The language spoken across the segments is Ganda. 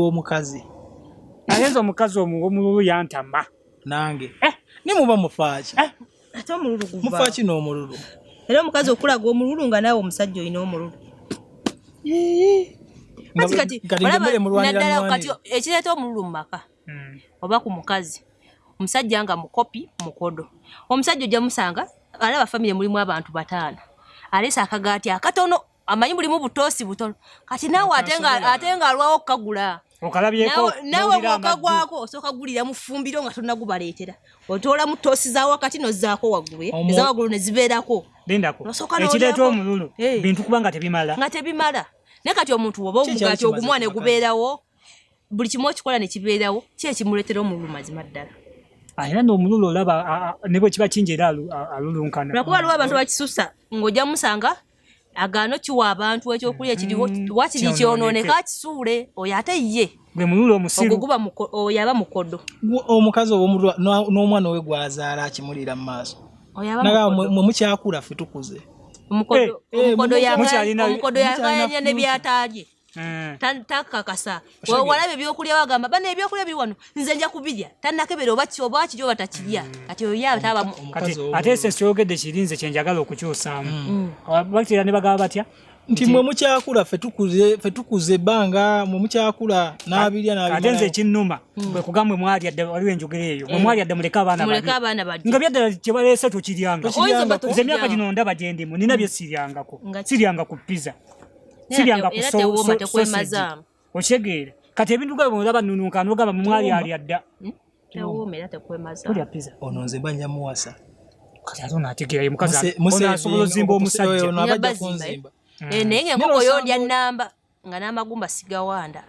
gw'omukazi. Nayenza omukazi omululu yantama. Nange. Ni muba mufaachi. Ate omululu guva. Mufaachi n'omululu. Era omukazi okulaga omululu nga naawe omusajja olina omululu. Kati naddala kati ekireeta omululu mu maka oba ku mukazi omusajja nga mukopi mukodo omusajja ojja musanga alaba famire mulimu abantu 5 alesa akagaati akatono amanyi mulimu butoosi butono kati naawe ate nga alwawo okukagula okalabyeko naawe okagwako osooka gulira mu ffumbiro nga tonnagubaleetera otoola mu toosi za wakati nozzaako waggulu eza waggulu ne zibeerako lindako ekireeta omululu bintu kubanga tebimala nga tebimala naye kati omuntu oba omugaati ogumwa ne gubeerawo buli kimu okikola ne kibeerawo ki ekimuleetera omululu mazima ddala era n'omululu olaba ne bwe kiba kingi era alulunkana lwakuba aliwo abantu bakisusa ng'ojja musanga agaano kiwa abantu ekyokulya ekiriwo wakiri kyonooneka kisuule oyo ate ye gwe mululu omusiru oguba oyo aba mukodo omukazi ow'omululu n'omwana we gwazaala akimulira mu maaso naga mwe mukyakula ffe tukuze omukodo yagayanya ne byataalye takakasa walabe ebyokulya bagamba bano ebyokulya biri wano nze nja kubirya tannakebera oba kiryo batakirya kati oyo yaba ate ese kyogedde kirinze kyenjagala okukyusaamu bakitera ne bagaba batya nti mwe mukyakula ffe tukuze ebbanga mwe mukyakula n'abirya ate nze ekinnuma bwe kugambwe mwalya dda waliwo enjogera eyo mwe mwalya dda muleke abaana badde nga byaddala kye baleese tokiryanga nze emyaka gino ndaba gye ndimu nina bye siryanga ku pizza siryanga ku sausage okyegeera kati ebintu gabwe olaba nnununkana ogamba mwalya dda olya pizza ono nze mba njamuwasa kati ate onaategeerayo mukazi ono asobola ozimba omusajja ono abajja kunzimba naye ng'enkoko yondya nnamba nga n'amagumba sigawanda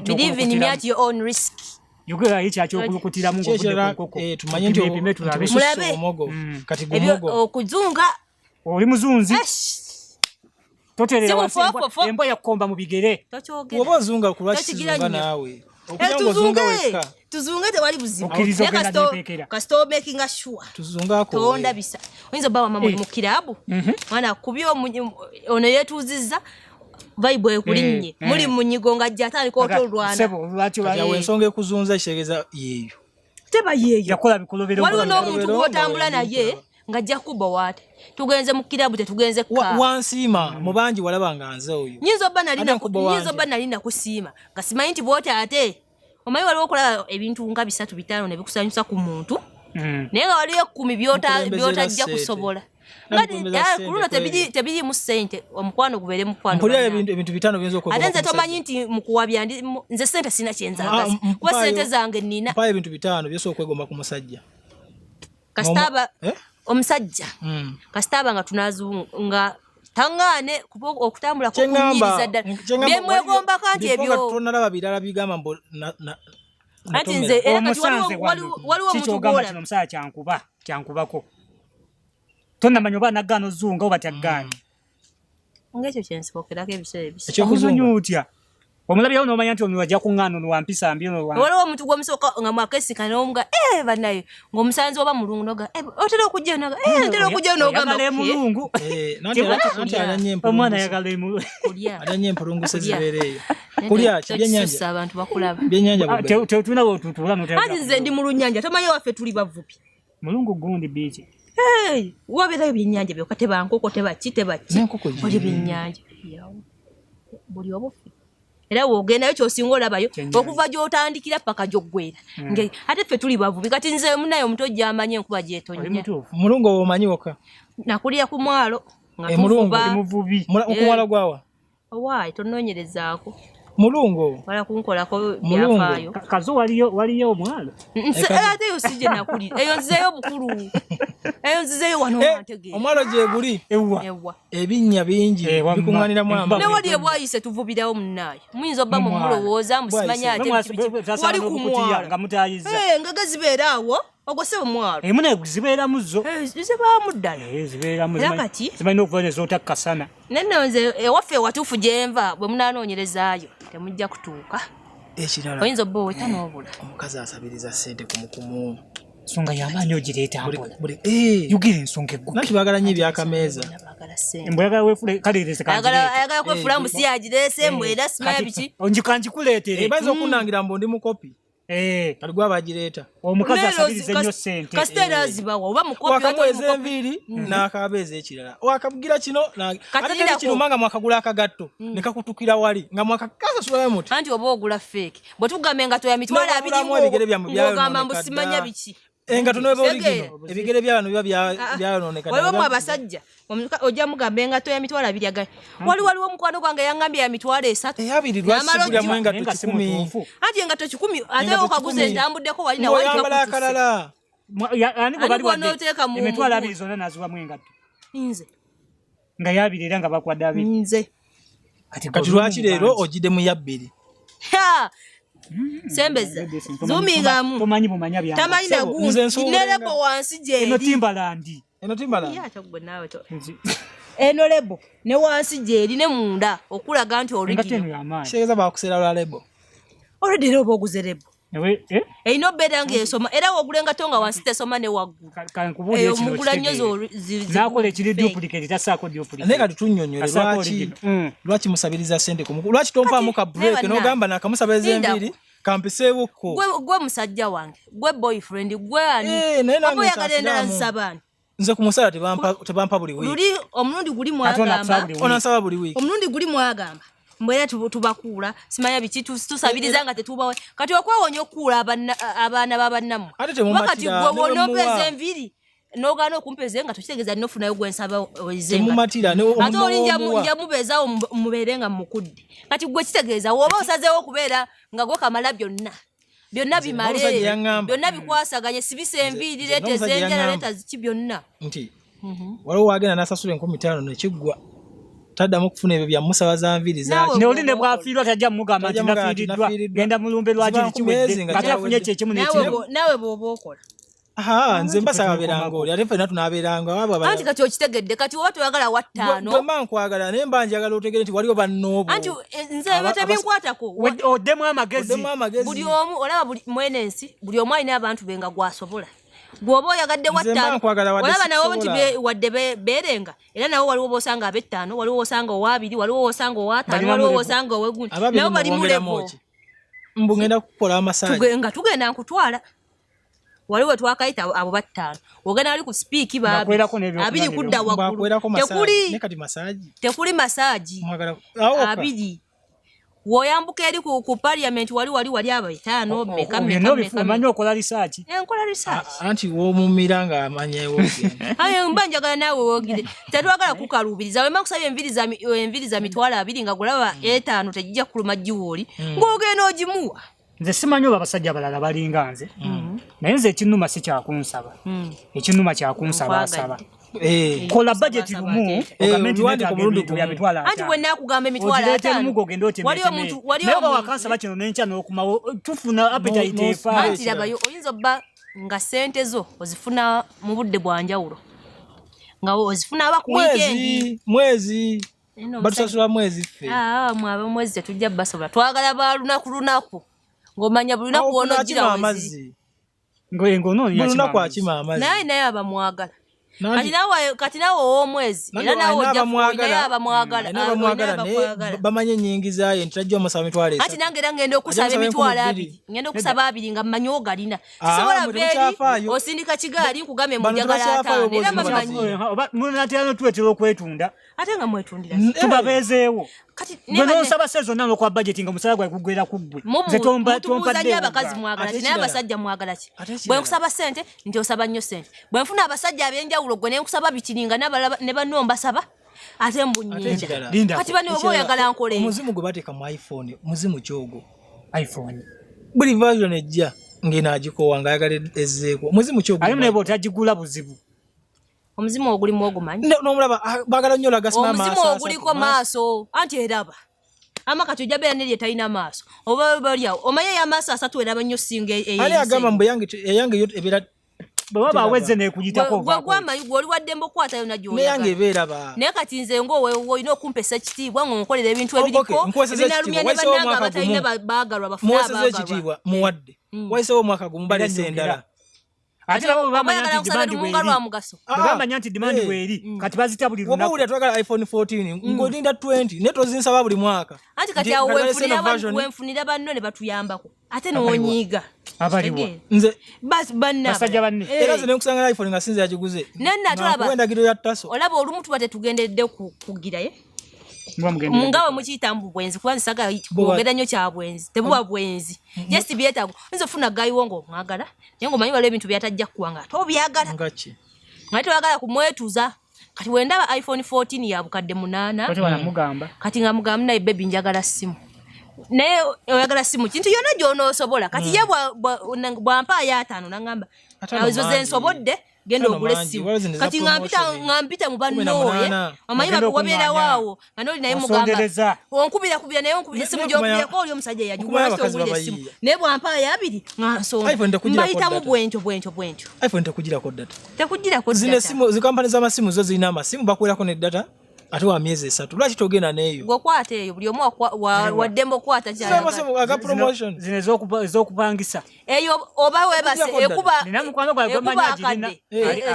believe in me at your own risk yogerayo kyakyokulukutiramo ng'ovudde tumanye nti omugogo kati okuzunga oli muzunzi toterera embwa yakkomba mu bigere oba ozunga kulwakizunga naawe tuzunge tewali buzibu kasita omakinga sure tonda bisa oyinza obba wama muli mu kirabu mwana akubye ono yeetuuzizza vibe ekulinnye muli mu nyigo nga ajja atandika otolwana ensonga ekuzunza kitegeeza yeeyo teba yeeyo waliwo n'omuntu gw'otambula naye ngajja kuba waate tugenze mu kirabu tetugenze wansiima mu bangi walaba nga nze oyo nyinza obba nali nakusiima nga simanyi nti bwoti ate omanyi waliwo okulaba ebintu nga 3-5 ne bikusanyusa ku muntu naye nga waliwo 10 byotajja kusobola kuluno tebiriimu ssente omukwano gubeere mukwano ebintu 5 biyinza ate nze tomanyi nti mukuwabya nze ssente sina kyenzagaza kuba ssente zange nnina mpayo ebintu 5 byosobola okwegomba ku musajja kasitaba omusajja kasitaba nga tunazunga tangane okutambula kukunyiriza ddala byemwegombako nti ebyo tonalaba birala bigamba mbo ati nze era kati waliwo omuntu gwola omusaya kyankubako tonnamanya oba naggaana ozunga oba tyaggaana ngekyo kyensibokerako ebiseera ebisa ekyokuzunga otya omulabyawo n'omanya nti ono wajja kuŋŋaana ono wampisa mbi waliwo omuntu gwomusooka nga mwakesika n'omuga bannayo ng'omusanzi oba mulungu noga otera okujja noga ntera okujja n'ogamba emulungu omwana ayagala alanye empulungu sezibeereeyo kulya kibyennyanja abantu bakulaba byennyanja tetulina bwetutula ati nze ndi mu lunnyanja tomanyi waffe tuli bavubi mulungu gundi biiki wabeerayo byennyanja byokka teba nkoko teba oli byennyanja buli obufi era wogendayo kyosinga olabayo okuva gy'otandikira paka gy'oggwera ate ffe tuli bavubi kati nze munaye omuto gy'amanyi enkuba gy'etonnya mulungu oba omanyi wokka nakulira ku mwalo nga muvubi okumwalo gwawa owaayi tonnoonyerezaako mulungu wala kunkolako byafaayo kazo waliyo omwalo ate yo sije nakulira eyo nzizeyo bukulu eyo nzizeyo wano wantegeera omwalo gye guli ewa ebinnya bingi bikuŋŋaaniramu amba ne wali ebwayise tuvubirawo munaayo muyinza obba mu mulowooza musimanya ate wali ku mwalo nga mutayiza engaga zibeera awo ogwo si omwalo emuna zibeeramu zo zibaamu ddala zibeeramu era kati zibalina okuva nezootakkasana neno nze ewaffe ewatuufu gye nva bwe munaanoonyerezaayo temujja kutuuka ekirala oyinza obba oweta n'obula omukazi asabiriza ssente ku mukumu songa yamanyo gireta ambola yugira ensonga egguke naki bagala nyi byakameza embwaga wefule kalirese kanjire ayagala kwefula mu siya girese mbwera simaya biki onjikanji kuletere bazo kunangira mbondi mu kopi aligwa bagireta omukazi asabirize nnyo sente kasitera azibawa oba mu kopi wakamweze enviri n'akabeze ekirala wakabugira kino ate kino manga mwakagula akagatto nekakutukira wali nga mwakakasa sulayo muti anti oba ogula fake bwe tugambe nga toya mitwala abiri ng'ogamba mbu simanya biki engato ebigere by'abantu biba byayononeka waliwo mu abasajja ojja mugambe engato ya mitwalo abiri agaye waliwo omukwano gwange yangambye ya mitwalo 3 abiri lwasibulyamu engato 10 anti engato 10 ate okaguza entambuddeko wali nawayambala akalala emitwalo abiri zonna naziwamu engato nze nga yabiri era nga bakwadde abiri nze kati lwaki leero ogiddemu yabbiri sembeza zumigamu tomanyi bumanya byange tamanyi naguzi nerebo wansi je eno Timbalandi yatagwe nawe to eno lebo ne wansi je eri ne munda okulaga nti original shegeza bakusera lwa lebo already lebo oguze lebo ewe ino beda ngesoma era wogulenga tonga wansi tesoma ne waggu kankubuli ekino mugula nyozo nakole kiri duplicate tasako duplicate neka tutunyonyole lwaki musabiriza sente lwaki tompa muka break nogamba nakamusabiriza enviri kampisebuko gwe musajja wange gwe boyfriend gwe ani abo yagalenda nsabani nze kumusala tebampa buli wiki luli omulundi guli mwagamba onansaba buli wiki omulundi guli mwagamba mbwera tubakula simanya biki tusabiriza nga tetubawe kati okwewonya okuula abaana babannamu wakati gwe wonopeza enviri nogana okumpeza nga tukitegeeza ninofunayo gwensaba ate olinja mubeezawo mubeere nga mukudde kati gwe kitegeeza woba osazeewo okubeera nga gwe kamala byonna bimale byonna bikwasaganye sibisa enviiri leeta ezenjala leeta ziki byonna nti waliwo wagenda nasasula 15 nekiggwa taddamu okufuna ebyo byamusaba za nviiri zaki ne oli ne bwafiirwa tajja mugamba nti nafiiriddwa genda mulumbe lwaki kiwedde kati afunye ekyekimu n'ekimu nawe bw'oba okola nze mbasaba beeranga oli ate ffenna tunaabeeranga anti kati okitegedde kati oba toyagala wa 5 bwemba nkwagala naye mba njagala otegere nti waliwo bannoobo anti nze tebinkwatako oddemu amagezi buli omu olaba mwenensi buli omu alina abantu be nga gwasobola gwoba oyagadde wa 5 olaba nawo nti wadde beerenga era nawo waliwo boosanga ab'ettaano waliwo boosanga owaabiri waliwo boosanga owaataano waliwo boosanga ow'egundi nawo bali mulevo mbu ngenda kukola amasaji nga tugenda nkutwala waliwo twakayita abo battaano ogenda ali ku speak abiri kudda waggulu tekuli masaaji abiri woyambuka eri ku parliament wali abaitaano mekamanyi okola research enkola research anti womumira nga amanyewo ayo mba njagala naawe wogire tetwagala kukalubiriza wema kusabye enviri za mitwalo abiri nga gulaba 5 tegijja kuluma jiwooli ng'ogenda ogimuwa nze simanyi oba abasajja abalala balinga nze naye nze ekinnuma si kyakunsaba ekinnuma kyakunsaba asaba kola budget lumu anti bwe nakugamba emitwalo 5 naye oba wakansaba kino nenkya n'okumawo tufuna appetite efa anti labayo oyinza obba nga sente zo ozifuna mu budde bwa njawulo nga ozifuna aba ku weekend mwezi batusasula mwezi ffe mwaba mwezi tetujja basobola twagala ba lunaku ng'omanya buli lunaku wonojjira wezi ngonoolunaku akima amazzi naye abamwagala kati nawe ow'omwezi era nawe ojja naye abamwagala bamanye ennyingi zaayo nti tajja omusaba mitwalo anti nange era ngenda okusaba emitwalo 2 ngenda okusaba 2 nga mmanyi ogalina sisobola beeri osindika kigaali nkugambye mujagala 5 era bamanyi munatyano tuwetera okwetunda ate nga mwetundira tubabeezeewo gwe n'osaba se zonna n'okuba budget nga omusala gwawe gugwera ku ggwe mutubuuzanya abakazi mwagala ki naye abasajja mwagala ki bwe nkusaba sente nti osaba nnyo sente bwe nfuna abasajja ab'enjawulo gwe ne nkusaba bikiringa ne banno mbasaba ate mbunyiija kati bane oba oyagala nkole omuzimu gwe bateeka mu iphone muzimu kyogo iphone buli version ejja ng'enaagikoowa ng'ayagala ezzeeko omuzimu kyogo ali munebo otagigula buzibu omuzimu ogulimu ogumanyi n'omulaba baagala nnyo lagasima maaso omuzimu oguliko maaso anti eraba amakati ojja beera nerye talina maaso oba balyawo omanye y'amaaso 3 eraba nnyo singa ali agamba mbu eyange yo ebeera bwe waba awezze neekuyitako gwamanyi gwe oli waddembe okwatayo neyange ebeeraba naye kati nze ng'olina okumpesa ekitiibwa ng'onkolera ebintu ebiriko ebinalumya ne bannanga abatalina baagalwa bafuna muweseza ekitiibwa muwadde wayisewo omwaka gumu balesa endala ate nabo bamanya nti demand bweri bamanya nti demand bweri kati bazita buli lunaku wabawulira twagala iPhone 14 ngolinda 20 neto zinsaba buli mwaka anti kati awo wenfunira banno ne batuyambako ate n'onyiiga abaliwa nze basajja banne era nze nekusanga iPhone nga sinze yakiguze nanna tulaba kwendagiro ya taso olaba olumu tuba tetugendedde kugiraye mungawe mukiyita mbubwenzi kuba nsaga kwogera nnyo kya bwenzi tebuba bwenzi just byetago nze funa gayiwo ng'omwagala naye ng'omanyi waliwo ebintu byatajja kuwanga ate obyagala ngaki ngate wagala kumwetuza kati wendaba iPhone 14 ya bukadde 8 kati nga mugamba naye bebi njagala simu naye oyagala simu kintu yona gy'onoosobola kati ye bwampa ya 5 nangamba ezo ze nsobodde genda ogule simu kati ngampita mu bannooye amanyi babeera waawo nga noli naye mugamba onkubira naye onkubira simu gy'okubirako oli omusajja yagigula ogulire simu naye bwampa ya 2 nga nsonda mbayitamu bwentyo iPhone tekugirako data zine simu zikampani z'amasimu zo zirina amasimu bakuwerako ne data ate wa myezi 3 lwaki togenda neeyo gwokwata eyo buli omu waddembe okwata aga promotion zino ez'okupangisa eyo oba webase ekuba nina mukwano gwawe gwemanya agirina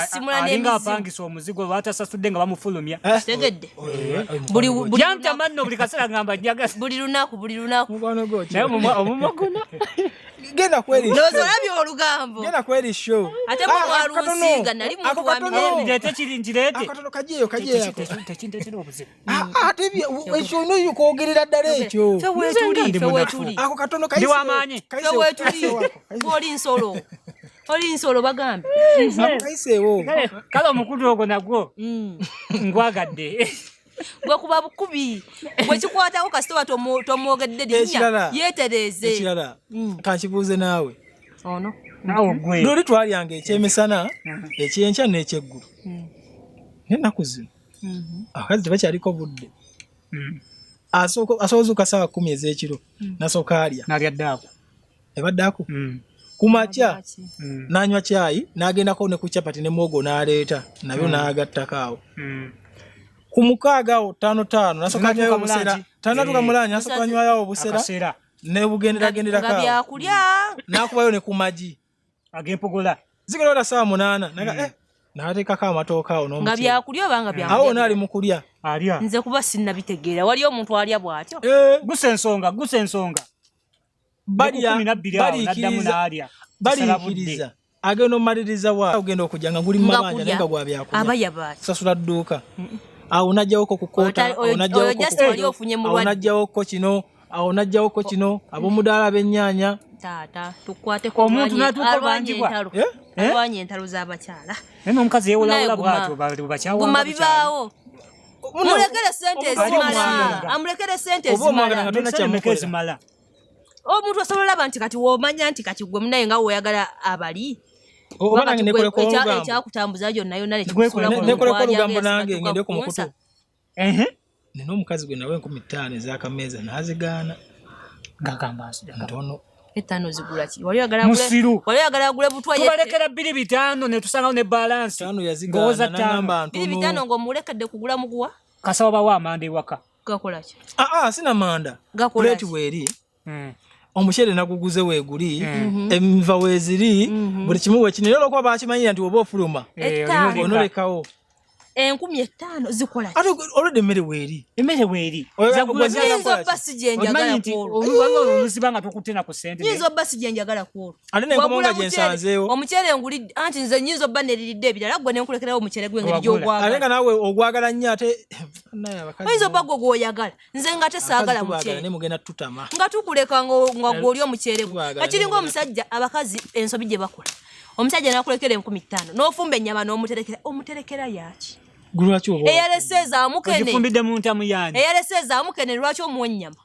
simula alinga apangisa omuzigo batasasudde nga bamufulumya tegedde yantama nno buli kaseera ngamba njagala buli lunaku mukwano gwo naye omumwa guno genda kweri nozolabye olugambo genda kweri show ate mwalusinga nali muntu wa ndete kirete akatono kajeyo tekindetera obuzibu ate ekyo noyo kwogerera ddala ekyo fewetuli ako katono ndi wamaanyi fewetuli oli nsolo bagambe kaiseewo kale omukulu ogwo nagwo ngwagadde bwekuba bukubi bwekikwatako kasitoba tomwogedde linnya yeetereeze ekirala kankibuuze naawe ono naawe gwe luli twalyanga ekyemisana ekyenkya n'ekyeggulu n'ennaku zino abakazi tebakyaliko budde asobola kasaawa 10 ez'ekiro nasooka alya nalyaddaako ebaddaako kumakya n'anywa cyayi n'agendako ne ku capati ne mwogo n'aleeta nabyo n'agattako awo ku 6 awo 5 nasooka anywayo obusera tanatuuka mulanyi nasooka anywayo obusera ne bugenderagenderako nga byakulya n'akubayo ne ku magi ag'empogola zigenda ota saawa 8 naga n'ateekako amatooka awo nga byakulya oba nga byakulya awo naali mu kulya alya nze kuba sinnabitegeera wali omuntu alya bw'atyo gusa ensonga baliikiriza agenda omaliriza wa ogenda okujja nga guli mu mabanja naye nga gwa byakulya abaya baaki sasula dduuka awo najjawoko ku koota awo najjawoko kino awo najjawoko kino ab'omudaala b'ennyaanya taata tukwateko omuntu natuuka bangibwa alwanya entalo z'abakyala naye n'omukazi yeewolawula bwatyo bakyawaguma bibaawo mulekere sente ezimala omuntu osobola olaba nti kati womanya nti kati gwe munaye nga woyagala abali ekyakutambuza gyonna yonna nekoleko olugambo nange ngende ku mukutu nina omukazi gwe nawe 15 ez'akameeza n'azigaana ngagamba ntono etano zigula ki wali oyagala agule butwa tubalekera 2 ne tusangawo ne balance ngoza namba 2 ng'omulekedde kugula muguwa kasaba bawa amanda ewaka gakola ki sina manda plate weeri omukyere naguguze weeguli enva weeziri buli kimu wekinene olwokuba bakimanyira nti oba ofuluma onolekawo 15,000 zikola ate olwedde emmere weeri nyinza obba si gyenjagala oluzibanga tukutena ku sente nyinza obba si gyenjagala kwolwo ate nenkomo nga gyensanzeewo omukyere ngulidde anti nze nyinza obba neriridde ebirala gwe nenkulekerawo omukyere gwengeri gy'ogwagala ate nga naawe ogwagala nnyo ate oyinza obba gwe gw'oyagala nze nga tesaagala mukyere mugenda tutama nga tukuleka nga gw'oli omukyere gwe kakiringa omusajja abakazi ensobi gye bakola omusajja nakulekera 15,000 n'ofumba ennyama n'omuterekera yaki eyalese ezamukene lwaki omuwa ennyama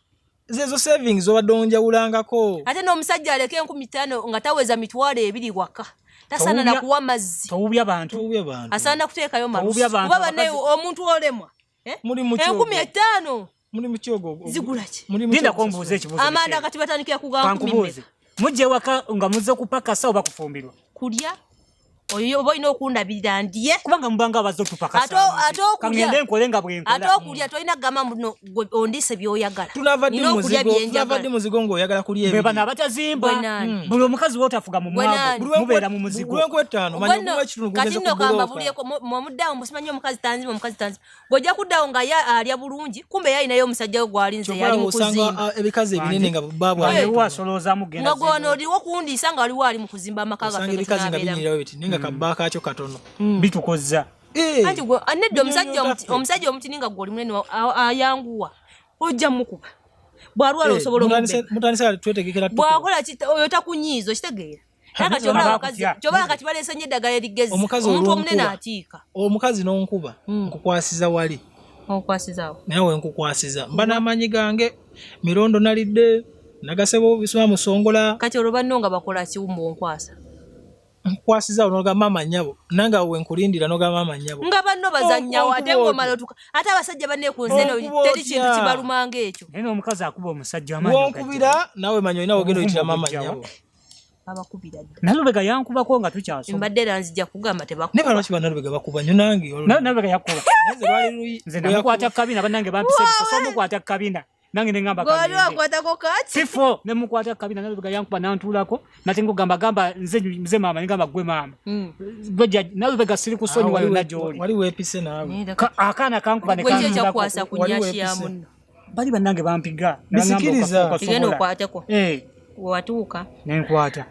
zezo savings obadde onjawulangako ate n'omusajja aleke 15,000 nga taweza 2,200 waka tasaana nakuwa mazzi towubya bantu asaana kuteekayo malusi kuba banne omuntu olemwa 15,000 muli mukyogo zigulaki ndindako mbuuza ekibuuzo amanda kati batandikira kugamba 10,000 mujje waka nga muzze kupakasa oba kufumbirwa kulya oyo boyina okundabirira ndiye kubanga mubanga abazotupakasa kangende nkolenga bwenkola ate okulya tolina gama muno ondise byoyagala tunava di muzigo ng'oyagala kulya ebyo bana abatazimba buli omukazi wootafuga mu mwago mubeera mu muzigo gwenkwettaano manya okuba ekitundu kugeza ku kamba buliyeko mumuddawo musimanyi omukazi tanzima gojja kuddawo nga alya bulungi kumbe yalinayo omusajja we gwalinze yali mu kuzimba ebikazi ebinene nga babwasoloozamu genda nga gwono oliwo kuwundiisa nga waliwo ali mu kuzimba amaka gaffe ebikazi nga binyirirawo biti naye nga kabba kaakyo katono bitukozza anti anedda omusajja omutini nga gwoli munene ayanguwa ojja mukuba bwalwala osobola mutandisa twetegekera bwakola oyo takunyiiza okitegeera kyoba kati baleese nnyo eddagala erigezi omuntu omunene atiika omukazi n'onkuba nkukwasiza wali okwasizaawo naye we nkukwasiza mba n'amaanyi gange mirondo nalidde nagasebo bisoma musongola kati olwo banno nga bakola kiwumba onkwasa nkwasiza onogamba amanyabo nanga we nkulindira nogamba amanyabo nga banno bazannyawo ate ng'omala otuka ate abasajja banne ku nze eno teri kintu kibalumanga ekyo naye n'omukazi akuba omusajja amaanyi wonkubira nawe manya olina wogenda oyitiramu amanyabo abakubira dda nalubega yankubako nga tukyasoma mbadde era nzija kugamba ne balwaki banalubega bakuba nyo nange nalubega yakuba nze namukwata kabina bannange bampisa ebisoso omukwata kabina nange nengamba sifo nemukwata kabina nalubega yankuba nantuulako nate ngogamba nze maama nengamba gwe maama nalubega siri kusonyi wayo najoli wali weepise naawe akaana kankuba nekyakwasa kunyashya muno bali bannange bampiga bisikiriza kigenda okwateko wewatuuka nenkwata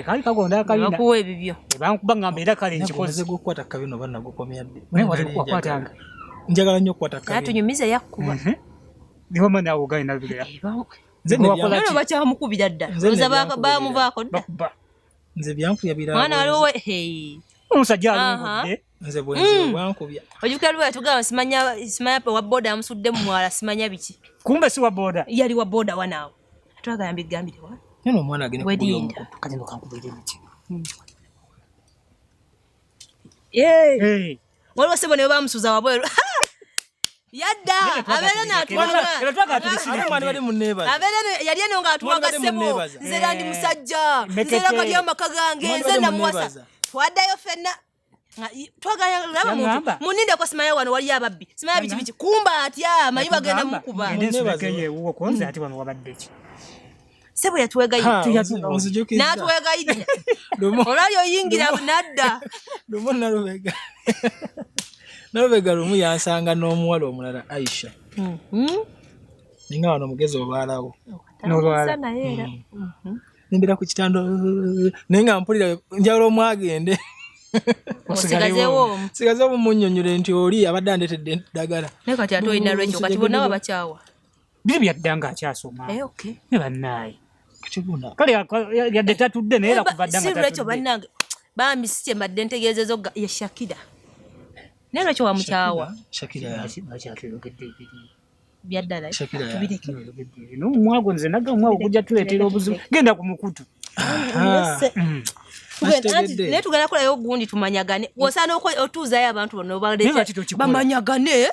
kali kagonda akabina bakuwa ebibyo bankuba ngamba era kale nkikoze gokukwata kabina oba nagukomya dde wakwatanga njagala nnyo okukwata kabina atunyumiza yakkuba niho mana awogaye nabigera nze bakyamukubira dda bamuvaako dda nze byankubya mwana waliwo omusajja alongodde nze bwenzi bwankubya ojjukira lwe yatugamba simanya wa boda amusudde mu mwala simanya biki kumbe si wa boda yali wa boda wanaawo atwagala mbigambire wa neno omwana agenda wedinda kagenda kankubira emiti waliwo sebo ne bamusuza wabweru yadda abeera yali eno ng'atwaga sebo nze landi musajja nze lakali amaka gange nze namuwasa twaddayo fenna twagalaba muntu munindeko simanya wano waliyo ababbi simanya biki biki kumba atya mayi bagenda mukuba sebo yatwegayidde n'atwegayidde olwali oyingira nadda lumu nalubega lumu yansanga n'omuwala omulala Aisha ninga wano omugezi obaalawo nembera ku kitando naye nga mpulira njagala omwagende sigazeewo mumunnyonnyole nti oli abadde andetedde eddagala naye kati ate olina lwekyo kati bonna babakyawa biri byadda nga akyasoma ne bannaaye kale yadde tatudde naye era kubadda nga lwekyo bannange bambi si kyembadde ntegeezezo ye Shakira naye lwekyo wamukyawa byaddala tubireke n'omwago nze naga omwago gujja tuleetera obuzibu genda ku mukutu naye tugenda kulayo ogundi tumanyagane wosaana otuuzayo abantu bonna bamanyagane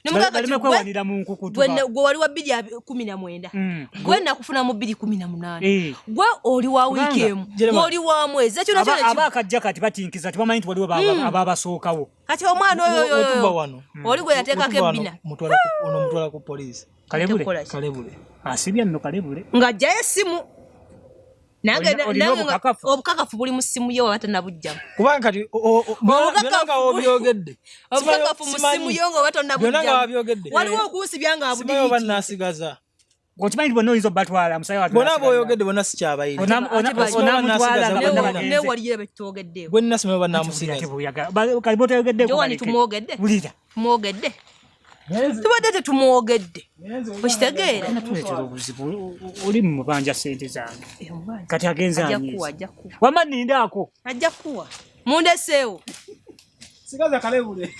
gwe wali wa 219 gwe nakufuna mu 218 gwe oli wa wiiki emu gwe oli wa mwezi abakajja kati batinkiza tibamanyi nti waliwo ababasookawo kati omwana oyo oli gwe yateekako ebbina mutwala ku poliisi kalebule asibya nno kalebule ng'ajjayo essimu obukakafu buli mu ssimu yo oba tonnabugjamu kubanga kati byonna obyogedde obukakafu mu ssimu yo nga oba tonnabugjamu waliwo okunsibya nga abudde oba nasigaza okimanyi nti bonna oyinza obbatwala musayi bonna booyogedde bonna sikyabayiri newaliyira betutwogeddeeko gwe nasimayo oba namusigaza tumwogedde tubadde tetumwogedde okitegeera oli mumubanja sente zange kati agenze wama nindaako ajja kuwa mundeseewo sigaza kalebule